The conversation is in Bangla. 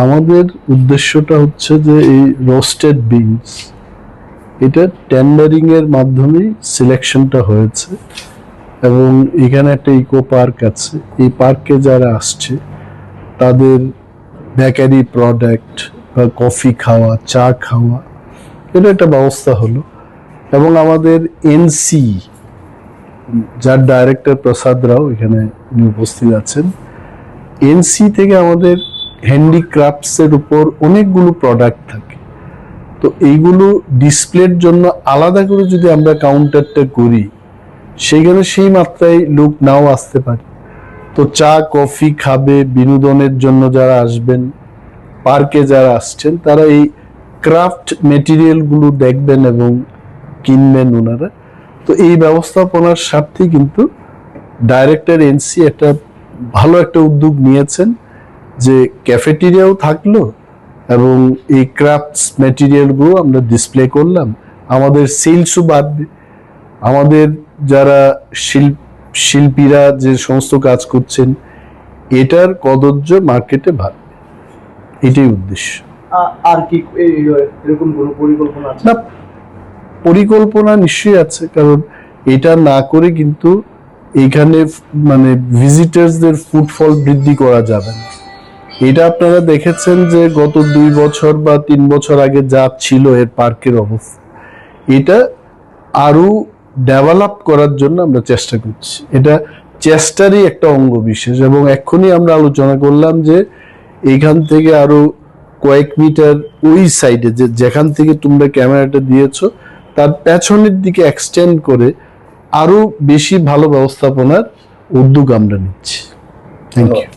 আমাদের উদ্দেশ্যটা হচ্ছে যে এই রোস্টেড বিনস এটা টেন্ডারিং এর মাধ্যমে সিলেকশনটা হয়েছে এবং এখানে একটা ইকো পার্ক আছে। এই পার্কে যারা আসছে তাদের বেকারি প্রোডাক্ট বা কফি খাওয়া, চা খাওয়া, এটা একটা ব্যবস্থা হলো। এবং আমাদের এনসি, যার ডাইরেক্টর প্রসাদ রাও এখানে উপস্থিত আছেন, এনসি থেকে আমাদের হ্যান্ডিক্রাফটস এর উপর অনেকগুলো প্রোডাক্ট থাকে। তো এইগুলো ডিসপ্লের জন্য আলাদা করে যদি আমরা কাউন্টারটা করি, সেখানে সেই মাত্রায় লোক নাও আসতে পারে। তো চা কফি খাবে, বিনোদনের জন্য যারা আসবেন, পার্কে যারা আসছেন, তারা এই ক্রাফট মেটেরিয়াল গুলো দেখবেন এবং কিনবেন ওনারা। তো এই ব্যবস্থাপনার স্বার্থে কিন্তু ডাইরেক্টর এনসি একটা ভালো একটা উদ্যোগ নিয়েছেন যে ক্যাফেটেরিয়াও থাকলো এবং এই ক্রাফটস মেটেরিয়াল গুলো আমরা ডিসপ্লে করলাম, আমাদের সেলসও বাড়বে, আমাদের যারা শিল্পীরা যে সমস্ত কাজ করছেন এটার কদর্য মার্কেটে বাড়বে, এটাই উদ্দেশ্য। আর কি এরকম কোনো পরিকল্পনা আছে? না, পরিকল্পনা নিশ্চয়ই আছে, কারণ এটা না করে কিন্তু এখানে মানে ভিজিটার্সদের ফুটফল বৃদ্ধি করা যাবে না। এটা আপনারা দেখেছেন যে গত 2 বছর বা 3 বছর আগে যা ছিল এর পার্কের অবস্থা, এটা আরো ডেভেলপ করার জন্য আমরা চেষ্টা করছি। এটা চেষ্টারই একটা অঙ্গ বিশেষ। এবং এক্ষুনি আমরা আলোচনা করলাম যে এইখান থেকে আরো কয়েক মিটার ওই সাইডে যেখান থেকে তোমরা ক্যামেরাটা দিয়েছো তার পেছনের দিকে এক্সটেন্ড করে আরো বেশি ভালো ব্যবস্থাপনার উদ্যোগ আমরা নিচ্ছি। Thank you.